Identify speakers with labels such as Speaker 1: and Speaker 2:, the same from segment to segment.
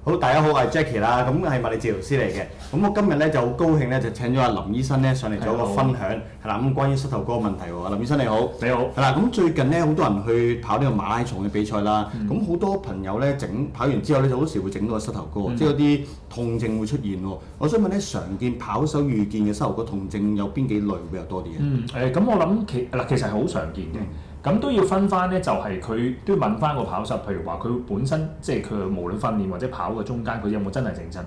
Speaker 1: 好，大家好，我係 Jackie 啦，咁係物理治療師嚟嘅。咁我今日咧就好高興咧，就請咗阿林醫生咧上嚟做一個分享，係啦。咁關於膝頭哥嘅問題喎，林醫生你好。
Speaker 2: 你好。
Speaker 1: 係啦，咁最近咧好多人去跑呢個馬拉松嘅比賽啦，咁好多朋友咧跑完之後咧就好時會整到個膝頭哥，即係有啲痛症會出現喎。我想問咧，常見跑手遇見嘅膝頭哥痛症有邊幾類會比較多啲嘅？
Speaker 2: 咁我諗其實係好常見嘅。咁都要分翻咧，就係佢都要問翻個跑手，譬如話佢本身即係佢無論訓練或者跑嘅中間，佢有冇真係整親？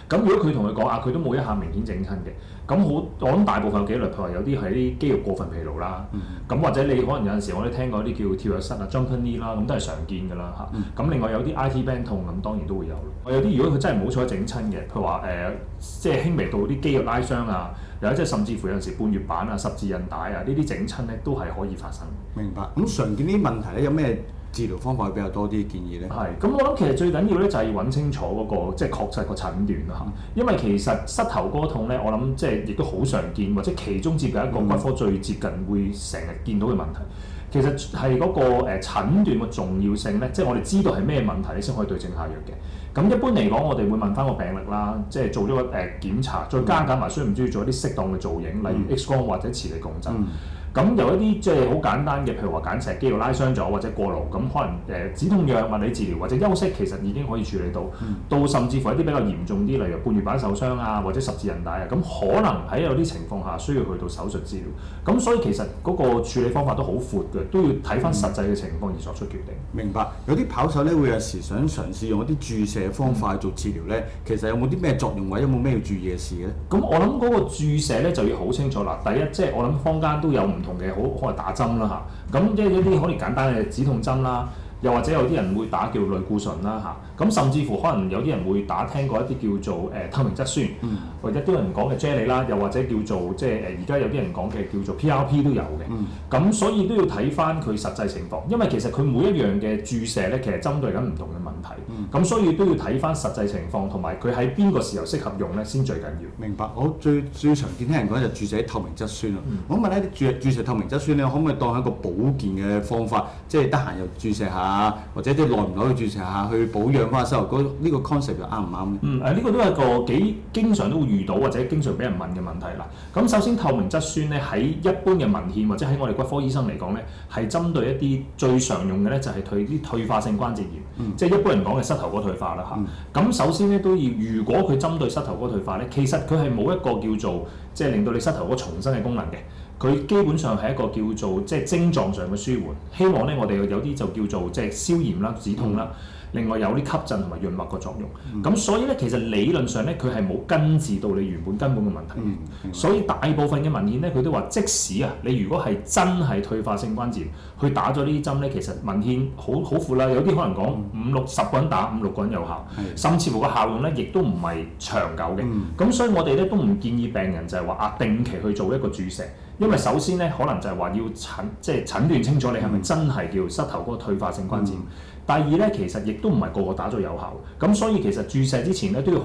Speaker 2: 咁如果佢同佢講佢都冇一下明顯整親嘅，咁我諗大部分有幾類，譬如話有啲係啲肌肉過分疲勞啦，咁或者你可能有陣時我哋聽過啲叫跳躍膝啊 jumping knee 啦，咁都係常見㗎啦嚇。咁另外有啲 IT band 痛咁當然都會有咯。有啲如果佢真係冇彩整親嘅，譬如話即係輕微到啲肌肉拉傷啊，又或者甚至乎有陣時半月板啊、十字韌帶啊呢啲整親咧都係可以發生。
Speaker 1: 明白。咁常見呢啲問題咧，有咩治療方法會比較多啲建議咧？
Speaker 2: 係，咁我諗其實最緊要咧就係要揾清楚嗰個即係確實個診斷啦嚇。因為其實膝頭哥痛咧，我諗即係亦都好常見，或者其中接近一個骨科最接近會成日見到嘅問題。其實係嗰個診斷嘅重要性咧，即係我哋知道係咩問題，你先可以對症下藥嘅。咁一般嚟講，我哋會問翻個病歷啦，即係做咗個檢查，再加減埋需唔需要做一啲適當嘅造影，例如 X 光或者磁力共振。咁有一啲即係好簡單嘅，譬如話揀石肌肉拉傷咗或者過勞，咁可能止痛藥、物理治療或者休息，其實已經可以處理到。到甚至乎一啲比較嚴重啲，例如半月板受傷啊，或者十字韌帶啊，咁可能喺有啲情況下需要去到手術治療。咁所以其實嗰個處理方法都好闊嘅，都要睇翻實際嘅情況而作出決定。
Speaker 1: 明白。有啲跑手咧會有時想嘗試用一啲注射方法去做治療咧，其實有冇啲咩作用或者有冇咩要注意嘅事咧？
Speaker 2: 咁我諗嗰個注射咧就要好清楚啦。第一，即係我諗坊間都有唔同嘅可能打針啦嚇，咁即係一啲可能簡單嘅止痛針啦，又或者有啲人會打叫類固醇啦嚇，咁甚至乎可能有啲人會聽過一啲叫做透明質酸，或者啲人講嘅啫喱啦，又或者叫做即係而家有啲人講嘅叫做 PRP 都有嘅，咁所以都要睇翻佢實際情況，因為其實佢每一樣嘅注射咧，其實針對緊唔同嘅問題，咁所以都要睇翻實際情況，同埋佢喺邊個時候適合用咧先最緊要。
Speaker 1: 明白。我最常見聽人講就注射透明質酸啊，我問咧注射透明質酸咧，可唔可以當係一個保健嘅方法，即係得閒又注射下，或者啲耐唔耐去注射下去保養翻膝頭哥，呢個 concept 又啱唔啱咧？
Speaker 2: 呢個都係一個幾經常都會遇到或者經常俾人問嘅問題啦。咁首先透明質酸咧喺一般嘅文獻或者喺我哋骨科醫生嚟講咧，係針對一啲最常用嘅咧就係啲退化性關節炎，即係一般人講嘅膝頭哥退化啦嚇。咁首先咧都要，如果佢針對膝頭哥退化咧，其實佢係冇一個叫做即係令到你膝頭哥重生嘅功能嘅。佢基本上係一個叫做即係症狀上嘅舒緩，希望咧我哋有啲就叫做即係消炎啦、止痛啦，另外有啲吸震同埋潤滑嘅作用。咁所以咧其實理論上咧佢係冇根治到你原本根本嘅問題。所以大部分嘅文獻咧佢都話，即使你如果係真係退化性關節去打咗呢啲針咧，其實文獻好闊啦，有啲可能講10個人打5、6個人有效，甚至乎個效用咧亦都唔係長久嘅。咁所以我哋咧都唔建議病人就係話定期去做一個注射。因為首先咧，可能就係話要診斷清楚你係咪真係叫膝頭哥退化性關節。第二咧，其實亦都唔係個個打咗有效。咁所以其實注射之前咧都要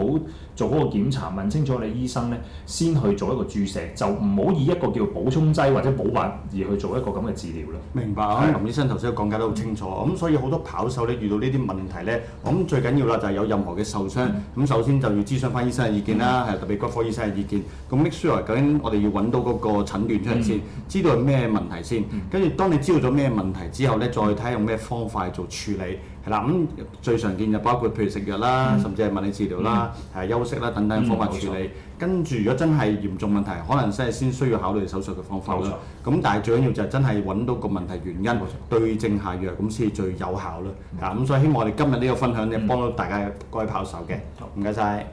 Speaker 2: 做好個檢查，問清楚你醫生咧，先去做一個注射，就唔好以一個叫補充劑或者補品而去做一個咁嘅治療啦。
Speaker 1: 明白啊，林醫生頭先都講解得好清楚。咁所以好多跑手咧遇到呢啲問題咧，我諗最緊要啦就係有任何嘅受傷，咁首先就要諮詢翻醫生嘅意見啦，係特別骨科醫生嘅意見。咁 make sure 究竟我哋要揾到嗰個診斷出嚟先，知道係咩問題先，跟住當你知道咗咩問題之後咧，再睇下用咩方法去做處理。係啦，咁最常見就包括譬如食藥啦，甚至係物理治療啦，休息啦等等方法處理。跟住如果真係嚴重問題，可能真係先需要考慮手術嘅方法啦。咁但係最緊要就係真係揾到個問題原因，對症下藥，咁先至最有效啦。咁所以希望我哋今日呢個分享咧，幫到大家各位跑手嘅。唔該晒。